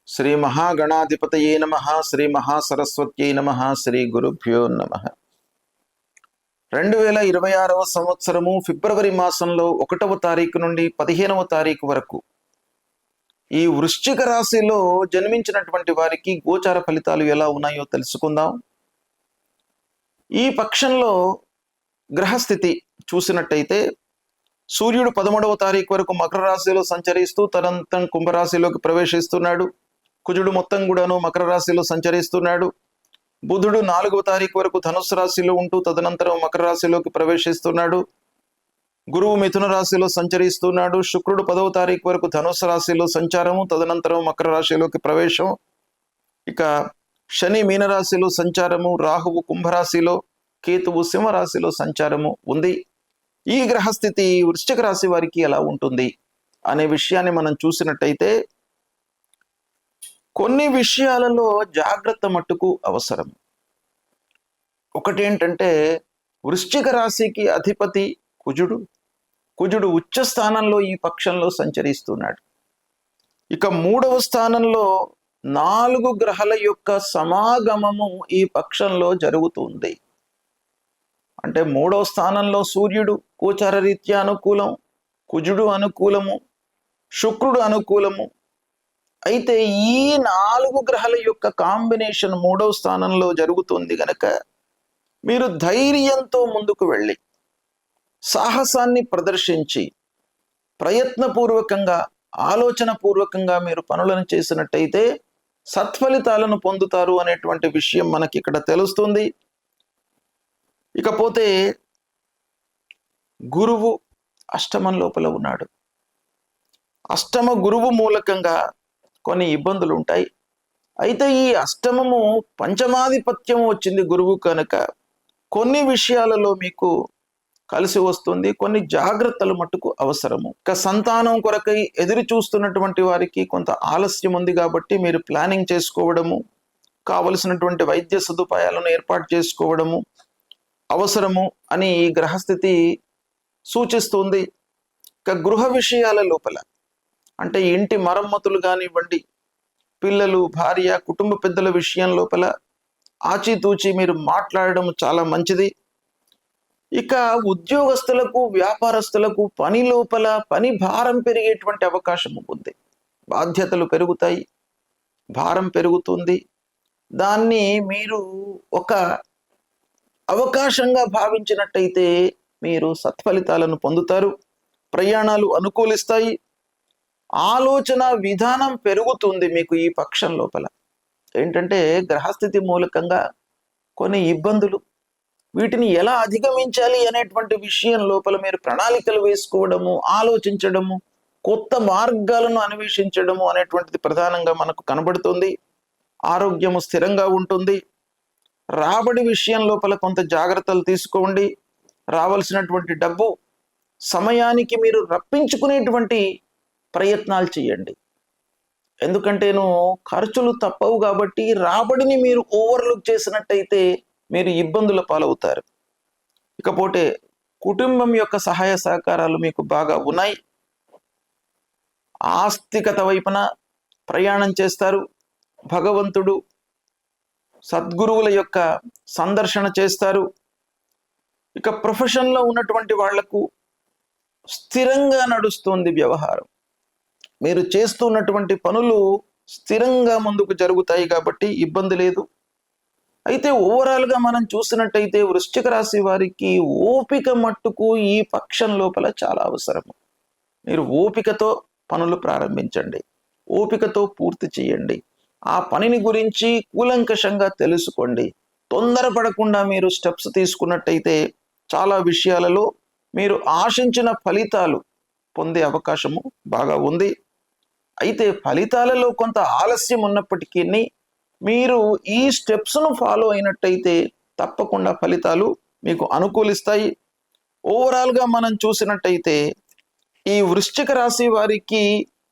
శ్రీ మహాగణాధిపతయే నమః. శ్రీ మహాసరస్వత్యై నమః. శ్రీ గురుభ్యో నమః. 2026వ సంవత్సరము ఫిబ్రవరి మాసంలో 1వ తారీఖు నుండి 15వ తారీఖు వరకు ఈ వృశ్చిక రాశిలో జన్మించినటువంటి వారికి గోచార ఫలితాలు ఎలా ఉన్నాయో తెలుసుకుందాం. ఈ పక్షంలో గ్రహస్థితి చూసినట్టయితే సూర్యుడు 13వ తారీఖు వరకు మకర రాశిలో సంచరిస్తూ తనంతం కుంభరాశిలోకి ప్రవేశిస్తున్నాడు. కుజుడు మొత్తం కూడాను మకర రాశిలో సంచరిస్తున్నాడు. బుధుడు 4వ తారీఖు వరకు ధనుస్సు రాశిలో ఉంటూ తదనంతరం మకర రాశిలోకి ప్రవేశిస్తున్నాడు. గురువు మిథున రాశిలో సంచరిస్తున్నాడు. శుక్రుడు 10వ తారీఖు వరకు ధనుస్సు రాశిలో సంచారము, తదనంతరం మకర రాశిలోకి ప్రవేశం. ఇక శని మీనరాశిలో సంచారము, రాహువు కుంభరాశిలో, కేతువు సింహరాశిలో సంచారము ఉంది. ఈ గ్రహస్థితి వృశ్చిక రాశి వారికి ఎలా ఉంటుంది అనే విషయాన్ని మనం చూసినట్టయితే కొన్ని విషయాలలో జాగ్రత్త మట్టుకు అవసరం. ఒకటి ఏంటంటే వృశ్చిక రాశికి అధిపతి కుజుడు ఉచ్చ స్థానంలో ఈ పక్షంలో సంచరిస్తున్నాడు. ఇక 3వ స్థానంలో 4 గ్రహాల యొక్క సమాగమము ఈ పక్షంలో జరుగుతుంది. అంటే 3వ స్థానంలో సూర్యుడు గోచార రీత్యా అనుకూలం, కుజుడు అనుకూలము, శుక్రుడు అనుకూలము. అయితే ఈ 4 గ్రహాల యొక్క కాంబినేషన్ 3వ స్థానంలో జరుగుతుంది గనక మీరు ధైర్యంతో ముందుకు వెళ్ళి సాహసాన్ని ప్రదర్శించి ప్రయత్నపూర్వకంగా ఆలోచన పూర్వకంగా మీరు పనులను చేసినట్టయితే సత్ఫలితాలను పొందుతారు అనేటువంటి విషయం మనకి ఇక్కడ తెలుస్తుంది. ఇకపోతే గురువు అష్టమం లోపల ఉన్నాడు. అష్టమ గురువు మూలకంగా కొన్ని ఇబ్బందులు ఉంటాయి. అయితే ఈ అష్టమము పంచమాధిపత్యం వచ్చింది గురువు కనుక కొన్ని విషయాలలో మీకు కలిసి వస్తుంది. కొన్ని జాగ్రత్తలు మట్టుకు అవసరము. ఇక సంతానం కొరకై ఎదురు చూస్తున్నటువంటి వారికి కొంత ఆలస్యం ఉంది కాబట్టి మీరు ప్లానింగ్ చేసుకోవడము, కావలసినటువంటి వైద్య సదుపాయాలను ఏర్పాటు చేసుకోవడము అవసరము అని ఈ గ్రహస్థితి సూచిస్తుంది. ఇక గృహ విషయాల లోపల అంటే ఇంటి మరమ్మతులు కానివ్వండి, పిల్లలు, భార్య, కుటుంబ పెద్దల విషయం లోపల ఆచితూచి మీరు మాట్లాడడం చాలా మంచిది. ఇక ఉద్యోగస్తులకు, వ్యాపారస్తులకు పని లోపల పని భారం పెరిగేటువంటి అవకాశం ఉంది. బాధ్యతలు పెరుగుతాయి, భారం పెరుగుతుంది. దాన్ని మీరు ఒక అవకాశంగా భావించినట్టయితే మీరు సత్ఫలితాలను పొందుతారు. ప్రయాణాలు అనుకూలిస్తాయి. ఆలోచన విధానం పెరుగుతుంది మీకు ఈ పక్షం లోపల. ఏంటంటే గ్రహస్థితి మూలకంగా కొన్ని ఇబ్బందులు, వీటిని ఎలా అధిగమించాలి అనేటువంటి విషయం లోపల మీరు ప్రణాళికలు వేసుకోవడము, ఆలోచించడము, కొత్త మార్గాలను అన్వేషించడము అనేటువంటిది ప్రధానంగా మనకు కనబడుతుంది. ఆరోగ్యము స్థిరంగా ఉంటుంది. రాబడి విషయం లోపల కొంత జాగ్రత్తలు తీసుకోండి. రావాల్సినటువంటి డబ్బు సమయానికి మీరు రప్పించుకునేటువంటి ప్రయత్నాలు చేయండి. ఎందుకంటేను ఖర్చులు తప్పవు కాబట్టి రాబడిని మీరు ఓవర్లుక్ చేసినట్టయితే మీరు ఇబ్బందుల పాలవుతారు. ఇకపోతే కుటుంబం యొక్క సహాయ సహకారాలు మీకు బాగా ఉన్నాయి. ఆస్తికత వైపున ప్రయాణం చేస్తారు. భగవంతుడు, సద్గురువుల యొక్క సందర్శన చేస్తారు. ఇక ప్రొఫెషన్లో ఉన్నటువంటి వాళ్లకు స్థిరంగా నడుస్తుంది వ్యవహారం. మీరు చేస్తున్నటువంటి పనులు స్థిరంగా ముందుకు జరుగుతాయి కాబట్టి ఇబ్బంది లేదు. అయితే ఓవరాల్గా మనం చూసినట్టయితే వృశ్చిక రాశి వారికి ఓపిక మట్టుకు ఈ పక్షం లోపల చాలా అవసరము. మీరు ఓపికతో పనులు ప్రారంభించండి, ఓపికతో పూర్తి చేయండి. ఆ పనిని గురించి కూలంకషంగా తెలుసుకోండి. తొందరపడకుండా మీరు స్టెప్స్ తీసుకున్నట్టయితే చాలా విషయాలలో మీరు ఆశించిన ఫలితాలు పొందే అవకాశము బాగా ఉంది. అయితే ఫలితాలలో కొంత ఆలస్యం ఉన్నప్పటికీ మీరు ఈ స్టెప్స్ను ఫాలో అయినట్టయితే తప్పకుండా ఫలితాలు మీకు అనుకూలిస్తాయి. ఓవరాల్గా మనం చూసినట్టయితే ఈ వృశ్చిక రాశి వారికి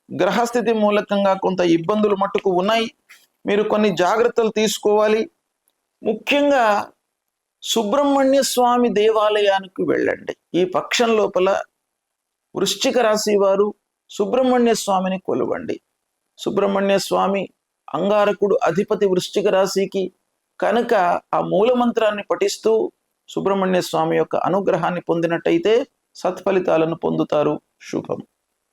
గ్రహస్థితి మూలకంగా కొంత ఇబ్బందులు మట్టుకు ఉన్నాయి. మీరు కొన్ని జాగ్రత్తలు తీసుకోవాలి. ముఖ్యంగా సుబ్రహ్మణ్య స్వామి దేవాలయానికి వెళ్ళండి. ఈ పక్షం లోపల వృశ్చిక రాశి వారు సుబ్రహ్మణ్య స్వామిని కొలవండి. సుబ్రహ్మణ్య స్వామి అంగారకుడు అధిపతి వృశ్చిక రాశికి. కనుక ఆ మూల మంత్రాన్ని పఠిస్తూ సుబ్రహ్మణ్య స్వామి యొక్క అనుగ్రహాన్ని పొందినట్టయితే సత్ఫలితాలను పొందుతారు. శుభం.